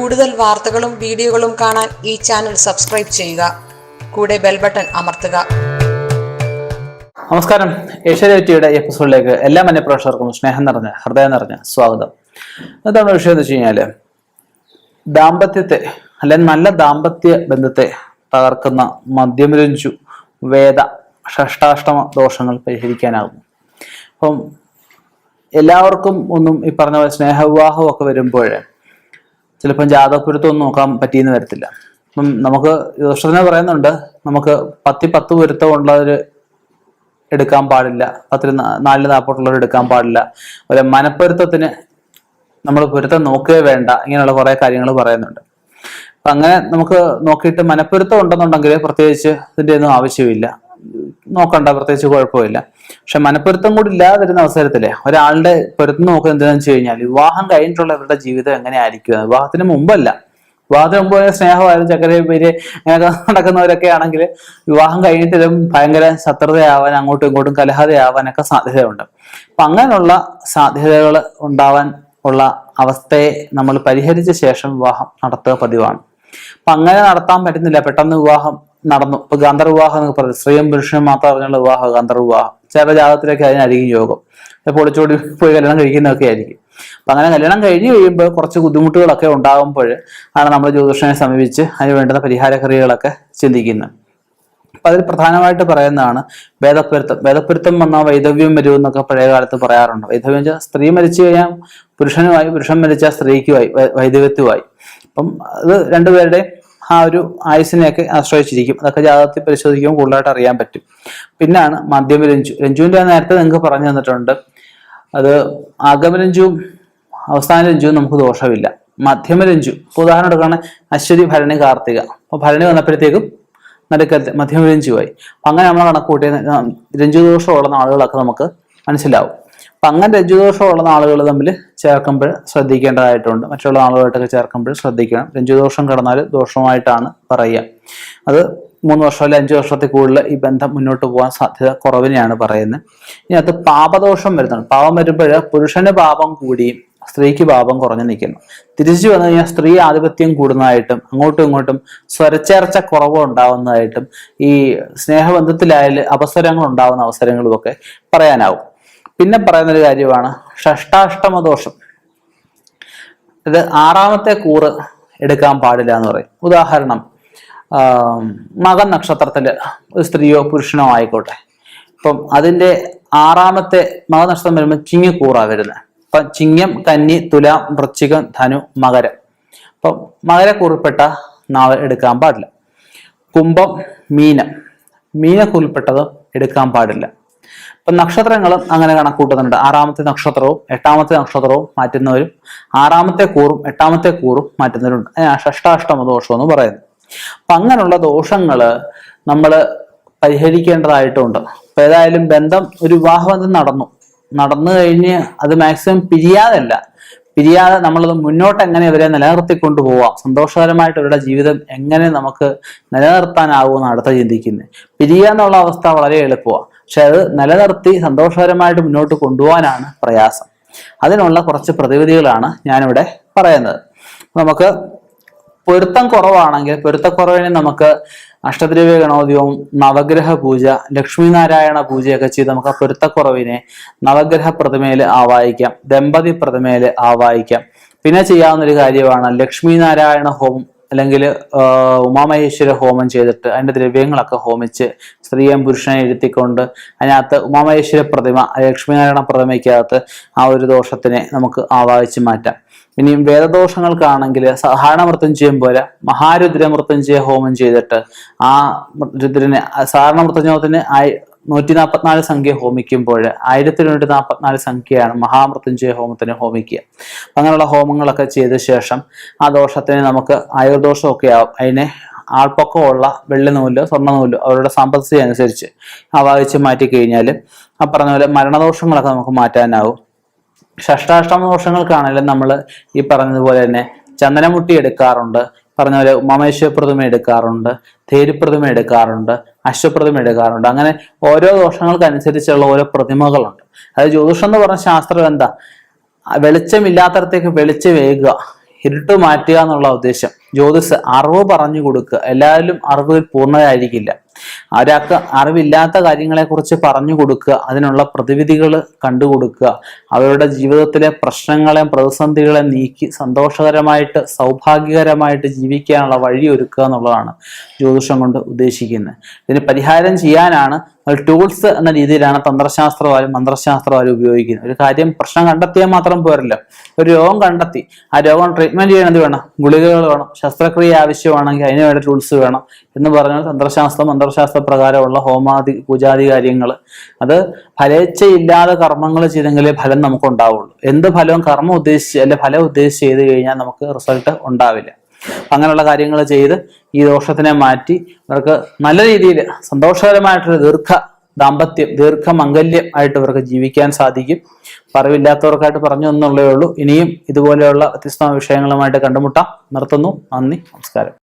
കൂടുതൽ വാർത്തകളും വീഡിയോകളും കാണാൻ ഈ ചാനൽ സബ്സ്ക്രൈബ് ചെയ്യുക. കൂടെ ബെൽ ബട്ടൺ അമർത്തുക. നമസ്കാരം. ഏഷ്യാനെറ്റ് ടിവിയുടെ എപ്പിസോഡിലേക്ക് എല്ലാ മാന്യപ്രേക്ഷകർക്കും സ്നേഹം നിറഞ്ഞ ഹൃദയം നിറഞ്ഞ സ്വാഗതം. എന്താണ് വിഷയം എന്ന് വെച്ച് കഴിഞ്ഞാല്, ദാമ്പത്യത്തെ അല്ലെങ്കിൽ നല്ല ദാമ്പത്യ ബന്ധത്തെ തകർക്കുന്ന മദ്യമരഞ്ജു വേദ ഷഷ്ടാഷ്ടമ ദോഷങ്ങൾ പരിഹരിക്കാനാകും. അപ്പം എല്ലാവർക്കും ഒന്നും ഈ പറഞ്ഞ പോലെ സ്നേഹവിവാഹവും ഒക്കെ വരുമ്പോൾ ചിലപ്പം ജാതകപ്പൊരുത്തമൊന്നും നോക്കാൻ പറ്റിയെന്ന് വരത്തില്ല. അപ്പം നമുക്ക് ദോഷത്തിനെ പറയുന്നുണ്ട്, നമുക്ക് 10 പൊരുത്തം ഉള്ളവർ എടുക്കാൻ പാടില്ല, 4 നാൽപ്പട്ടുള്ളവർ എടുക്കാൻ പാടില്ല. അതുപോലെ മനപ്പൊരുത്തത്തിന് നമ്മൾ പൊരുത്തം നോക്കുകയേ വേണ്ട, ഇങ്ങനെയുള്ള കുറെ കാര്യങ്ങൾ പറയുന്നുണ്ട്. അപ്പൊ അങ്ങനെ നമുക്ക് നോക്കിയിട്ട് മനപ്പൊരുത്തം ഉണ്ടെന്നുണ്ടെങ്കിൽ പ്രത്യേകിച്ച് ഇതിന്റെ ഒന്നും ആവശ്യമില്ല, നോക്കണ്ട, പ്രത്യേകിച്ച് കുഴപ്പമില്ല. പക്ഷെ മനപ്പൊരുത്തം കൂടി ഇല്ലാതെ വരുന്ന അവസരത്തില് ഒരാളുടെ പൊരുത്തം നോക്കുന്നത് എന്താണെന്ന് വെച്ച് കഴിഞ്ഞാൽ, വിവാഹം കഴിഞ്ഞിട്ടുള്ള ഇവരുടെ ജീവിതം എങ്ങനെയായിരിക്കും. വിവാഹത്തിന് മുമ്പല്ല, വിവാഹത്തിന് മുമ്പ് സ്നേഹമായാലും ചക്കരയും പേര് അങ്ങനെയൊക്കെ നടക്കുന്നവരൊക്കെ ആണെങ്കിൽ വിവാഹം കഴിഞ്ഞിട്ടും ഭയങ്കര ശത്രുതയാവാൻ, അങ്ങോട്ടും ഇങ്ങോട്ടും കലഹതയാവാനൊക്കെ സാധ്യതയുണ്ട്. അപ്പൊ അങ്ങനെയുള്ള സാധ്യതകൾ ഉണ്ടാവാൻ ഉള്ള അവസ്ഥയെ നമ്മൾ പരിഹരിച്ച ശേഷം വിവാഹം നടത്തുക പതിവാണ്. അപ്പൊ അങ്ങനെ നടത്താൻ പറ്റുന്നില്ല, പെട്ടെന്ന് വിവാഹം നടന്നു. ഇപ്പൊ ഗാന്ധർവിവാഹം എന്നൊക്കെ പറയുന്നത് സ്ത്രീയും പുരുഷനും മാത്രം അറിഞ്ഞുള്ള വിവാഹം ഗാന്ധർവിവാഹം. ചില ജാതകത്തിലൊക്കെ അതിനായിരിക്കും യോഗം, പൊളിച്ചോടി പോയി കല്യാണം കഴിക്കുന്നതൊക്കെ ആയിരിക്കും. അപ്പൊ അങ്ങനെ കല്യാണം കഴിഞ്ഞ് കഴിയുമ്പോൾ കുറച്ച് ബുദ്ധിമുട്ടുകളൊക്കെ ഉണ്ടാകുമ്പോൾ ആണ് നമ്മൾ ജ്യോതിഷനെ സമീപിച്ച് അതിന് വേണ്ടുന്ന പരിഹാരക്രിയകളൊക്കെ ചിന്തിക്കുന്നത്. അപ്പൊ അതിൽ പ്രധാനമായിട്ട് പറയുന്നതാണ് വേദപ്പൊരുത്തം. വേദപ്പൊരുത്തം വന്നാൽ വൈധവ്യം വരും എന്നൊക്കെ പഴയ കാലത്ത് പറയാറുണ്ട്. വൈധവ്യം വെച്ചാൽ സ്ത്രീ മരിച്ചു കഴിഞ്ഞാൽ പുരുഷനുമായി, പുരുഷൻ മരിച്ചാൽ സ്ത്രീക്കുമായി, വൈധവ്യത്വമായി. അപ്പം അത് രണ്ടുപേരുടെ ആ ഒരു ആയുസിനെയൊക്കെ ആശ്രയിച്ചിരിക്കും. അതൊക്കെ ജാതകത്തിൽ പരിശോധിക്കുമ്പോൾ കൂടുതലായിട്ട് അറിയാൻ പറ്റും. പിന്നാണ് മധ്യമരഞ്ജു. രഞ്ജുവിന്റെ നേരത്തെ നിങ്ങൾക്ക് പറഞ്ഞു തന്നിട്ടുണ്ട്. അത് ആഗമരഞ്ജുവും അവസാന രഞ്ജുവും നമുക്ക് ദോഷമില്ല. മധ്യമരഞ്ജു ഇപ്പൊ ഉദാഹരണം എടുക്കുകയാണെങ്കിൽ അശ്വതി, ഭരണി, കാർത്തിക. അപ്പൊ ഭരണി വന്നപ്പോഴത്തേക്കും നടുക്കത്തെ മധ്യമരഞ്ജുവായി. അപ്പൊ അങ്ങനെ നമ്മൾ കണക്ക് കൂട്ടിയ രഞ്ജുദോഷമുള്ള നാളുകളൊക്കെ നമുക്ക് മനസ്സിലാവും. അപ്പൊ അങ്ങനെ രഞ്ജുദോഷമുള്ള നാളുകൾ തമ്മിൽ ചേർക്കുമ്പോൾ ശ്രദ്ധിക്കേണ്ടതായിട്ടുണ്ട്. മറ്റുള്ള നാളുകളായിട്ടൊക്കെ ചേർക്കുമ്പോൾ ശ്രദ്ധിക്കണം. രഞ്ജുദോഷം കിടന്നാൽ ദോഷമായിട്ടാണ് പറയുക. അത് 3 വർഷം അല്ലെങ്കിൽ 5 വർഷത്തിൽ കൂടുതൽ ഈ ബന്ധം മുന്നോട്ട് പോകാൻ സാധ്യത കുറവിനെയാണ് പറയുന്നത്. ഇതിനകത്ത് പാപദോഷം വരുന്നുണ്ട്. പാപം വരുമ്പോൾ പുരുഷന് പാപം കൂടിയും സ്ത്രീക്ക് പാപം കുറഞ്ഞു നിൽക്കുന്നു. തിരിച്ചു വന്നു കഴിഞ്ഞാൽ സ്ത്രീ ആധിപത്യം കൂടുന്നതായിട്ടും അങ്ങോട്ടും ഇങ്ങോട്ടും സ്വരച്ചേർച്ച കുറവ് ഉണ്ടാവുന്നതായിട്ടും ഈ സ്നേഹബന്ധത്തിലായാലും അപസ്വരങ്ങൾ ഉണ്ടാവുന്ന അവസരങ്ങളും ഒക്കെ പറയാനാവും. പിന്നെ പറയുന്നൊരു കാര്യമാണ് ഷഷ്ടാഷ്ടമ ദോഷം. ഇത് 6ാമത്തെ കൂറ് എടുക്കാൻ പാടില്ല എന്ന് പറയും. ഉദാഹരണം, മകൻ നക്ഷത്രത്തില് ഒരു സ്ത്രീയോ പുരുഷനോ ആയിക്കോട്ടെ, ഇപ്പം അതിന്റെ 6ാമത്തെ മക നക്ഷത്രം വരുമ്പോൾ ചിങ്ങക്കൂറാ വരുന്നത്. അപ്പൊ ചിങ്ങം, കന്നി, തുലാം, വൃശ്ചികം, ധനു, മകരം. അപ്പം മകരക്കൂറിൽപ്പെട്ട നാളെ എടുക്കാൻ പാടില്ല. കുംഭം, മീനം, മീനക്കൂറിൽപ്പെട്ടത് എടുക്കാൻ പാടില്ല. ഇപ്പൊ നക്ഷത്രങ്ങളും അങ്ങനെ കണക്കൂട്ടുന്നുണ്ട്. 6ാമത്തെ നക്ഷത്രവും 8ാമത്തെ നക്ഷത്രവും മാറ്റുന്നവരും 6ാമത്തെ കൂറും 8ാമത്തെ കൂറും മാറ്റുന്നവരുണ്ട്. അതിനാണ് ഷഷ്ടാഷ്ടമ ദോഷം എന്ന് പറയുന്നത്. അപ്പൊ അങ്ങനെയുള്ള ദോഷങ്ങള് നമ്മൾ പരിഹരിക്കേണ്ടതായിട്ടുണ്ട്. അപ്പൊ ഏതായാലും ബന്ധം, ഒരു വിവാഹബന്ധം നടന്നു കഴിഞ്ഞ് അത് മാക്സിമം പിരിയാതെ നമ്മളത് മുന്നോട്ട് എങ്ങനെ ഇവരെ നിലനിർത്തിക്കൊണ്ടു പോവാം, സന്തോഷകരമായിട്ട് ഇവരുടെ ജീവിതം എങ്ങനെ നമുക്ക് നിലനിർത്താനാവുമെന്ന് അടുത്ത ചിന്തിക്കുന്നത്. പിരിയുക എന്നുള്ള അവസ്ഥ വളരെ എളുപ്പമാണ്, പക്ഷെ അത് നിലനിർത്തി സന്തോഷകരമായിട്ട് മുന്നോട്ട് കൊണ്ടുപോകാനാണ് പ്രയാസം. അതിനുള്ള കുറച്ച് പ്രതിവിധികളാണ് ഞാനിവിടെ പറയുന്നത്. നമുക്ക് പൊരുത്തം കുറവാണെങ്കിൽ പൊരുത്തക്കുറവിന് നമുക്ക് അഷ്ടദ്രവ്യ ഗണോദ്യവും നവഗ്രഹ പൂജ, ലക്ഷ്മി നാരായണ പൂജയൊക്കെ ചെയ്ത് നമുക്ക് ആ പൊരുത്തക്കുറവിനെ നവഗ്രഹ പ്രതിമയിൽ ആവാഹിക്കാം, ദമ്പതി പ്രതിമയിൽ ആവാഹിക്കാം. പിന്നെ ചെയ്യാവുന്ന ഒരു കാര്യമാണ് ലക്ഷ്മി നാരായണ ഹോമം അല്ലെങ്കിൽ ഉമാമഹേശ്വര ഹോമം ചെയ്തിട്ട് അതിന്റെ ദ്രവ്യങ്ങളൊക്കെ ഹോമിച്ച് സ്ത്രീയും പുരുഷനെ ഇരുത്തിക്കൊണ്ട് അതിനകത്ത് ഉമാമഹേശ്വര പ്രതിമ, ലക്ഷ്മിനാരായണ പ്രതിമയ്ക്കകത്ത് ആ ഒരു ദോഷത്തിനെ നമുക്ക് ആവാഹിച്ച് മാറ്റാം. ഇനിയും വേദദോഷങ്ങൾക്കാണെങ്കിൽ സാധാരണ മൃത്യുഞ്ജയം പോലെ മഹാരുദ്ര മൃത്യുഞ്ജയ ഹോമം ചെയ്തിട്ട് ആ രുദ്രനെ, സാധാരണ മൃത്യുഞ്ജയത്തിന് 144 സംഖ്യ ഹോമിക്കുമ്പോൾ 1144 സംഖ്യയാണ് മഹാമൃത്യുഞ്ജയ ഹോമത്തിന് ഹോമിക്കുക. അങ്ങനെയുള്ള ഹോമങ്ങളൊക്കെ ചെയ്ത ശേഷം ആ ദോഷത്തിന് നമുക്ക് ആയുർദോഷമൊക്കെ ആവും. അതിനെ ആൾപ്പൊക്കമുള്ള വെള്ളി നൂല്, സ്വർണ്ണ നൂല് അവരുടെ സാമ്പത്തിക അനുസരിച്ച് ആവാഹിച്ച് മാറ്റി കഴിഞ്ഞാൽ ആ പറഞ്ഞ പോലെ മരണദോഷങ്ങളൊക്കെ നമുക്ക് മാറ്റാനാവും. ഷഷ്ടാഷ്ടമ ദോഷങ്ങൾക്കാണെങ്കിലും നമ്മൾ ഈ പറഞ്ഞതുപോലെ തന്നെ ചന്ദനമുട്ടി എടുക്കാറുണ്ട്, പറഞ്ഞ പോലെ ഉമാമേശ്വര പ്രതിമ എടുക്കാറുണ്ട്, ധേരുപ്രതിമ എടുക്കാറുണ്ട്, അശ്വപ്രതിമ എടുക്കാറുണ്ട്. അങ്ങനെ ഓരോ ദോഷങ്ങൾക്കനുസരിച്ചുള്ള ഓരോ പ്രതിമകളുണ്ട്. അത് ജ്യോതിഷം എന്ന് പറഞ്ഞ ശാസ്ത്രം എന്താ, വെളിച്ചമില്ലാത്തടത്തേക്ക് വെളിച്ചമേകുക ഇരുട്ട് മാറ്റുക എന്നുള്ള ഉദ്ദേശം. ജ്യോതിസ് അറിവ് പറഞ്ഞു കൊടുക്കുക. എല്ലാവരും അറിവിൽ പൂർണ്ണരായിരിക്കില്ല. ഒരാൾക്ക് അറിവില്ലാത്ത കാര്യങ്ങളെക്കുറിച്ച് പറഞ്ഞു കൊടുക്കുക, അതിനുള്ള പ്രതിവിധികൾ കണ്ടുകൊടുക്കുക, അവരുടെ ജീവിതത്തിലെ പ്രശ്നങ്ങളെയും പ്രതിസന്ധികളെയും നീക്കി സന്തോഷകരമായിട്ട് സൗഭാഗ്യകരമായിട്ട് ജീവിക്കാനുള്ള വഴി ഒരുക്കുക എന്നുള്ളതാണ് ജ്യോതിഷം കൊണ്ട് ഉദ്ദേശിക്കുന്നത്. ഇതിന് പരിഹാരം ചെയ്യാനാണ് ടൂൾസ് എന്ന രീതിയിലാണ് തന്ത്രശാസ്ത്രവാരും മന്ത്രശാസ്ത്രവാരും ഉപയോഗിക്കുന്നത്. ഒരു കാര്യം പ്രശ്നം കണ്ടെത്തിയാൽ മാത്രം പോരല്ലോ. ഒരു രോഗം കണ്ടെത്തി ആ രോഗം ട്രീറ്റ്മെന്റ് ചെയ്യണത് വേണം, ഗുളികകൾ വേണം, ശസ്ത്രക്രിയ ആവശ്യമാണെങ്കിൽ അതിന് വേണ്ട ടൂൾസ് വേണം എന്ന് പറഞ്ഞാൽ തന്ത്രശാസ്ത്രം മന്ത്രശാസ്ത്ര പ്രകാരമുള്ള ഹോമാദി പൂജാതി കാര്യങ്ങൾ അത് ഫലേച്ഛയില്ലാതെ കർമ്മങ്ങൾ ചെയ്തെങ്കിലേ ഫലം നമുക്ക് ഉണ്ടാവുള്ളൂ. എന്ത് ഫലവും കർമ്മം ഉദ്ദേശിച്ച് അല്ലെ ഫലം ഉദ്ദേശിച്ച് ചെയ്ത് കഴിഞ്ഞാൽ നമുക്ക് റിസൾട്ട് ഉണ്ടാവില്ല. അങ്ങനെയുള്ള കാര്യങ്ങൾ ചെയ്ത് ഈ ദോഷത്തിനെ മാറ്റി ഇവർക്ക് നല്ല രീതിയിൽ സന്തോഷകരമായിട്ടൊരു ദീർഘമംഗല്യം ആയിട്ട് ഇവർക്ക് ജീവിക്കാൻ സാധിക്കും. അറിവില്ലാത്തവർക്കായിട്ട് പറഞ്ഞു എന്നുള്ളേ ഉള്ളൂ. ഇനിയും ഇതുപോലെയുള്ള വ്യത്യസ്തമായ വിഷയങ്ങളുമായിട്ട് കണ്ടുമുട്ടാം. നിർത്തുന്നു. നന്ദി, നമസ്കാരം.